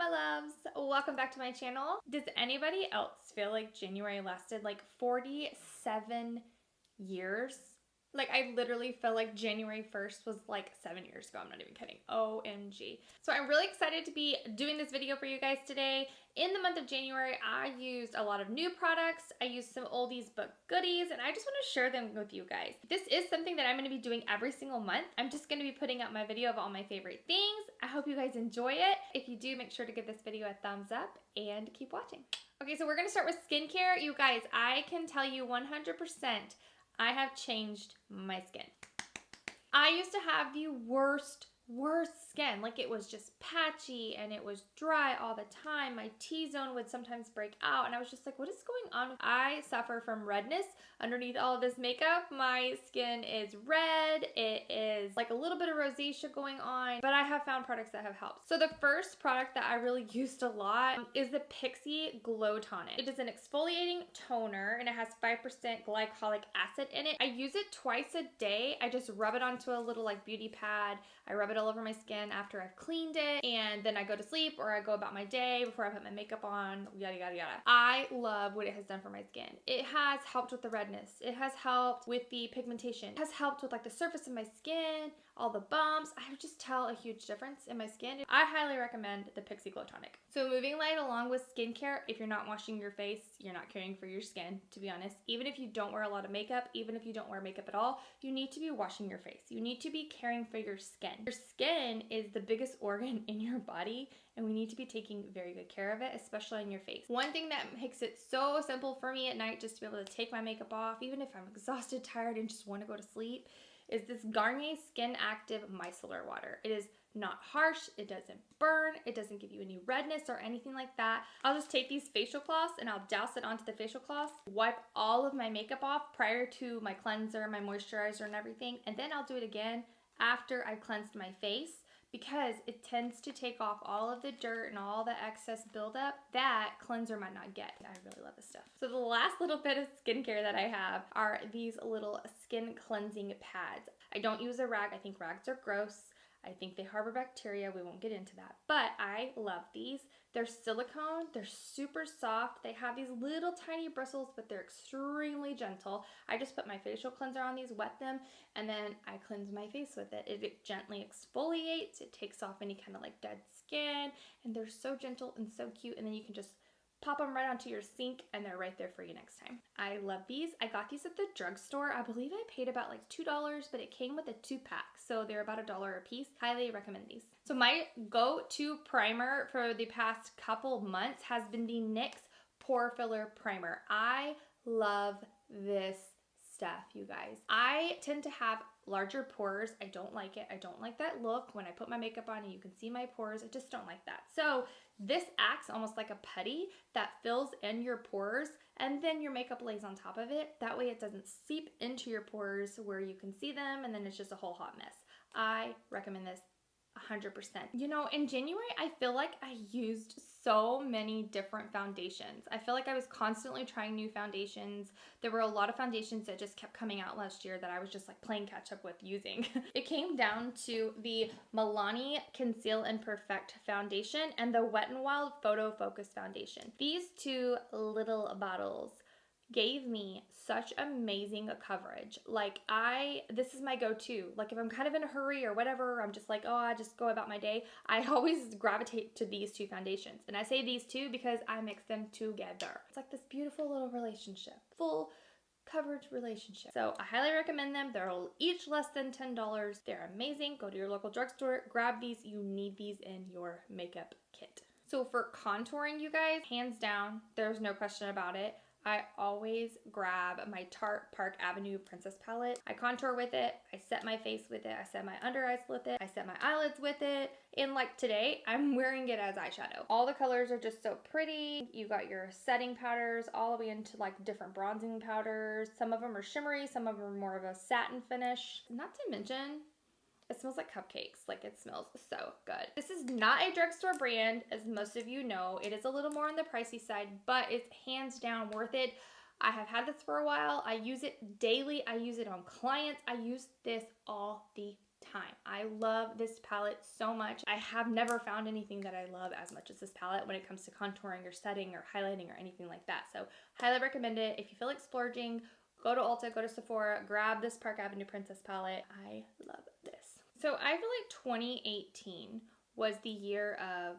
my loves, welcome back to my channel. Does anybody else feel like January lasted like 47 years? Like, I literally feel like January 1st was like 7 years ago. I'm not even kidding. OMG. So I'm really excited to be doing this video for you guys today. In the month of January, I used a lot of new products. I used some oldies but goodies, and I just want to share them with you guys. This is something that I'm going to be doing every single month. I'm just going to be putting out my video of all my favorite things. I hope you guys enjoy it. If you do, make sure to give this video a thumbs up and keep watching. Okay, so we're going to start with skincare. You guys, I can tell you 100% I have changed my skin. I used to have the worst skin. Like, it was just patchy and it was dry all the time. My T-zone would sometimes break out and I was just like, what is going on? I suffer from redness underneath all of this makeup. My skin is red. It is like a little bit of rosacea going on, but I have found products that have helped. So the first product that I really used a lot is the Pixi Glow Tonic. It is an exfoliating toner and it has 5% glycolic acid in it. I use it twice a day. I just rub it onto a little like beauty pad. I rub it all over my skin after I've cleaned it, and then I go to sleep or I go about my day before I put my makeup on, yada, yada, yada. I love what it has done for my skin. It has helped with the redness. It has helped with the pigmentation. It has helped with like the surface of my skin, all the bumps. I would just tell a huge difference in my skin. I highly recommend the Pixi Glow Tonic. So moving right along with skincare, if you're not washing your face, you're not caring for your skin, to be honest. Even if you don't wear a lot of makeup, even if you don't wear makeup at all, you need to be washing your face. You need to be caring for your skin. Your skin is the biggest organ in your body, and we need to be taking very good care of it, especially on your face. One thing that makes it so simple for me at night just to be able to take my makeup off, even if I'm exhausted, tired, and just want to go to sleep, is this Garnier Skin Active Micellar Water. It is not harsh, it doesn't burn, it doesn't give you any redness or anything like that. I'll just take these facial cloths and I'll douse it onto the facial cloths, wipe all of my makeup off prior to my cleanser, my moisturizer, and everything, and then I'll do it again after I've cleansed my face, because it tends to take off all of the dirt and all the excess buildup that cleanser might not get. I really love this stuff. So the last little bit of skincare that I have are these little skin cleansing pads. I don't use a rag. I think rags are gross. I think they harbor bacteria. We won't get into that. But I love these. They're silicone. They're super soft. They have these little tiny bristles, but they're extremely gentle. I just put my facial cleanser on these, wet them, and then I cleanse my face with it. It gently exfoliates. It takes off any kind of like dead skin, and they're so gentle and so cute. And then you can just pop them right onto your sink and they're right there for you next time. I love these. I got these at the drugstore. I believe I paid about like $2, but it came with a 2-pack. So they're about $1 a piece. Highly recommend these. So my go-to primer for the past couple months has been the NYX Pore Filler Primer. I love this stuff, you guys. I tend to have larger pores. I don't like it. I don't like that look when I put my makeup on and you can see my pores. I just don't like that. So this acts almost like a putty that fills in your pores, and then your makeup lays on top of it. That way it doesn't seep into your pores where you can see them, and then it's just a whole hot mess. I recommend this 100%. You know, in January, I feel like I used so many different foundations. I feel like I was constantly trying new foundations. There were a lot of foundations that just kept coming out last year that I was just like playing catch up with using. It came down to the Milani Conceal and Perfect Foundation and the Wet n Wild Photo Focus Foundation. These two little bottles gave me such amazing coverage. Like, this is my go-to. Like, if I'm kind of in a hurry or whatever, I'm just like, oh, I just go about my day, I always gravitate to these two foundations. And I say these two because I mix them together. It's like this beautiful little relationship, full coverage relationship. So I highly recommend them. They're each less than $10. They're amazing. Go to your local drugstore, grab these. You need these in your makeup kit. So for contouring, you guys, hands down, there's no question about it, I always grab my Tarte Park Avenue Princess Palette. I contour with it, I set my face with it, I set my under eyes with it, I set my eyelids with it, and like today, I'm wearing it as eyeshadow. All the colors are just so pretty. You got your setting powders all the way into like different bronzing powders. Some of them are shimmery, some of them are more of a satin finish. Not to mention, it smells like cupcakes. Like, it smells so good. This is not a drugstore brand, as most of you know. It is a little more on the pricey side, but it's hands down worth it. I have had this for a while. I use it daily. I use it on clients. I use this all the time. I love this palette so much. I have never found anything that I love as much as this palette when it comes to contouring or setting or highlighting or anything like that. So highly recommend it. If you feel like splurging, go to Ulta, go to Sephora, grab this Park Avenue Princess palette. I love this. So I feel like 2018 was the year of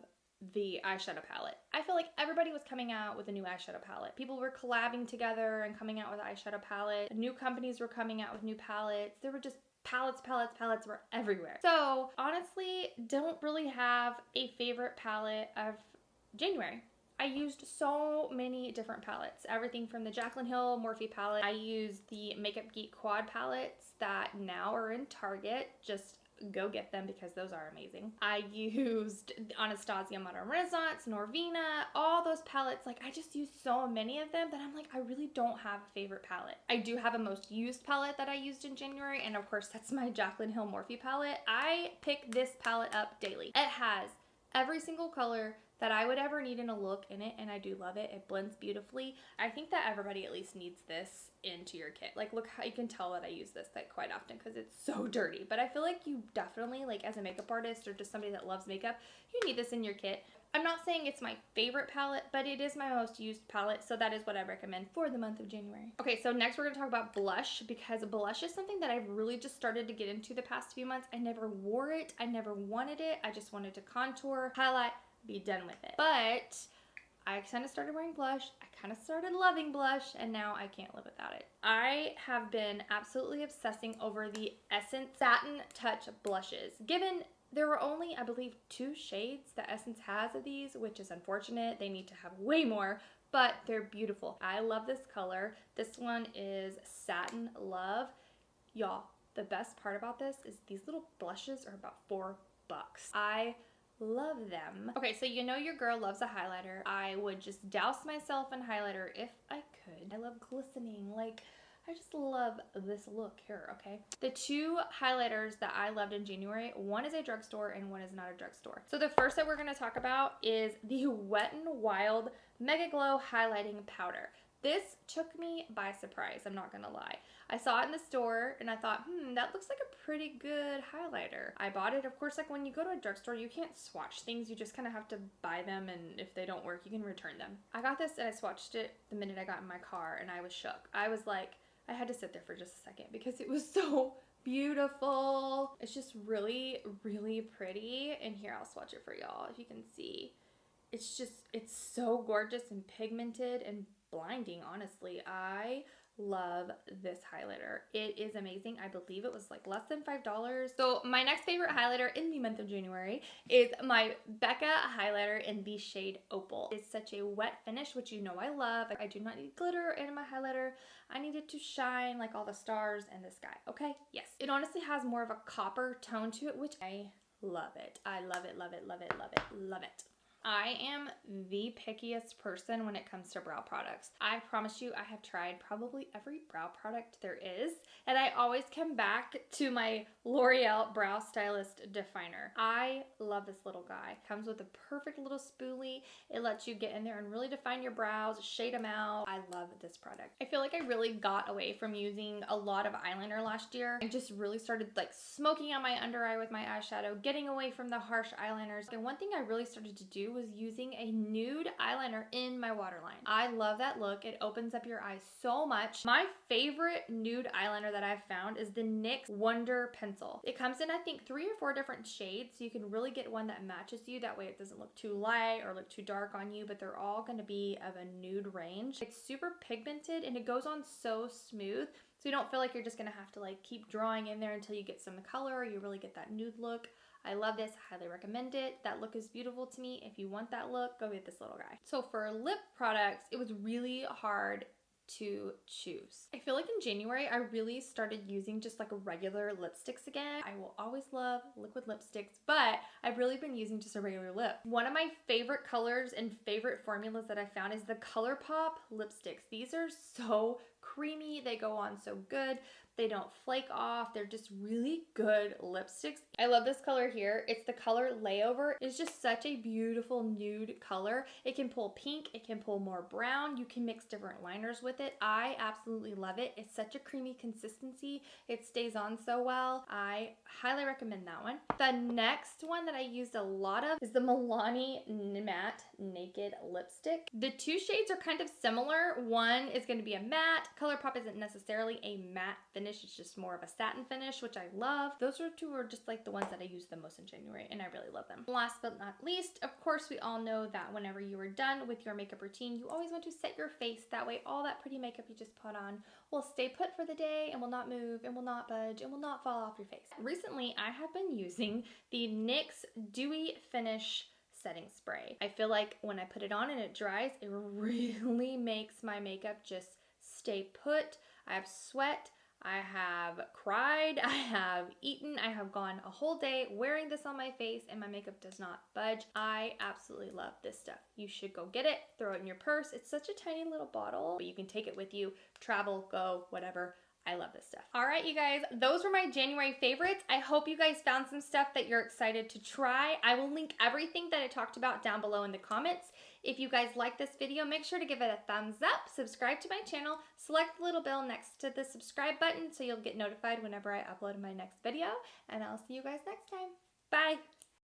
the eyeshadow palette. I feel like everybody was coming out with a new eyeshadow palette. People were collabing together and coming out with an eyeshadow palette. New companies were coming out with new palettes. There were just palettes were everywhere. So honestly, don't really have a favorite palette of January. I used so many different palettes. Everything from the Jaclyn Hill Morphe palette. I used the Makeup Geek quad palettes that now are in Target. Just go get them because those are amazing. I used Anastasia Modern Renaissance, Norvina, all those palettes. Like, I just used so many of them that I'm like, I really don't have a favorite palette. I do have a most used palette that I used in January, and of course that's my Jaclyn Hill Morphe palette. I pick this palette up daily. It has every single color that I would ever need in a look in it, and I do love it. It blends beautifully. I think that everybody at least needs this into your kit. Like, look how you can tell that I use this like quite often because it's so dirty. But I feel like you definitely, like as a makeup artist or just somebody that loves makeup, you need this in your kit. I'm not saying it's my favorite palette, but it is my most used palette, so that is what I recommend for the month of January. Okay, so next we're gonna talk about blush, because blush is something that I've really just started to get into the past few months. I never wore it, I never wanted it, I just wanted to contour, highlight, be done with it. But I kind of started wearing blush, I kind of started loving blush, and now I can't live without it. I have been absolutely obsessing over the Essence Satin Touch blushes. Given there were only, I believe, 2 shades that Essence has of these, which is unfortunate. They need to have way more, but they're beautiful. I love this color. This one is Satin Love. Y'all, the best part about this is these little blushes are about $4. I love them. Okay, so you know your girl loves a highlighter. I would just douse myself in highlighter if I could. I love glistening, like, I just love this look here, okay? The 2 highlighters that I loved in January, one is a drugstore and one is not a drugstore. So the first that we're gonna talk about is the Wet n Wild Mega Glow Highlighting Powder. This took me by surprise, I'm not gonna lie. I saw it in the store and I thought, that looks like a pretty good highlighter. I bought it. Of course, like when you go to a drugstore, you can't swatch things. You just kind of have to buy them, and if they don't work, you can return them. I got this and I swatched it the minute I got in my car, and I was shook. I was like, I had to sit there for just a second because it was so beautiful. It's just really, really pretty. And here, I'll swatch it for y'all if you can see. It's so gorgeous and pigmented and blinding, honestly. I love this highlighter. It is amazing. I believe it was like less than $5. So my next favorite highlighter in the month of January is my Becca highlighter in the shade Opal. It's such a wet finish, which you know I love. I do not need glitter in my highlighter. I need it to shine like all the stars in the sky, okay? Yes. It honestly has more of a copper tone to it, which I love it. I love it, love it, love it, love it, love it. I am the pickiest person when it comes to brow products. I promise you, I have tried probably every brow product there is, and I always come back to my L'Oreal Brow Stylist Definer. I love this little guy. Comes with a perfect little spoolie. It lets you get in there and really define your brows, shade them out. I love this product. I feel like I really got away from using a lot of eyeliner last year. I just really started like smoking out my under eye with my eyeshadow, getting away from the harsh eyeliners. And one thing I really started to do was using a nude eyeliner in my waterline. I love that look. It opens up your eyes so much. My favorite nude eyeliner that I've found is the NYX Wonder Pencil. It comes in, I think, 3 or 4 different shades, so you can really get one that matches you. That way it doesn't look too light or look too dark on you, but they're all going to be of a nude range. It's super pigmented and it goes on so smooth, so you don't feel like you're just going to have to like keep drawing in there until you get some color or you really get that nude look. I love this, highly recommend it. That look is beautiful to me. If you want that look, go get this little guy. So for lip products, it was really hard to choose. I feel like in January, I really started using just like regular lipsticks again. I will always love liquid lipsticks, but I've really been using just a regular lip. One of my favorite colors and favorite formulas that I found is the ColourPop lipsticks. These are so creamy, they go on so good. They don't flake off. They're just really good lipsticks. I love this color here. It's the color Layover. It's just such a beautiful nude color. It can pull pink. It can pull more brown. You can mix different liners with it. I absolutely love it. It's such a creamy consistency. It stays on so well. I highly recommend that one. The next one that I used a lot of is the Milani Matte Naked Lipstick. The two shades are kind of similar. One is going to be a matte. ColourPop isn't necessarily a matte finish. It's just more of a satin finish, which I love. Those two are just like the ones that I use the most in January, and I really love them. Last but not least, of course, we all know that whenever you are done with your makeup routine, you always want to set your face. That way, all that pretty makeup you just put on will stay put for the day and will not move and will not budge and will not fall off your face. Recently, I have been using the NYX Dewy Finish setting spray. I feel like when I put it on and it dries, it really makes my makeup just stay put. I have sweat, I have cried, I have eaten, I have gone a whole day wearing this on my face and my makeup does not budge. I absolutely love this stuff. You should go get it, throw it in your purse. It's such a tiny little bottle, but you can take it with you, travel, go, whatever. I love this stuff. All right, you guys, those were my January favorites. I hope you guys found some stuff that you're excited to try. I will link everything that I talked about down below in the comments. If you guys like this video, make sure to give it a thumbs up, subscribe to my channel, select the little bell next to the subscribe button so you'll get notified whenever I upload my next video, and I'll see you guys next time. Bye.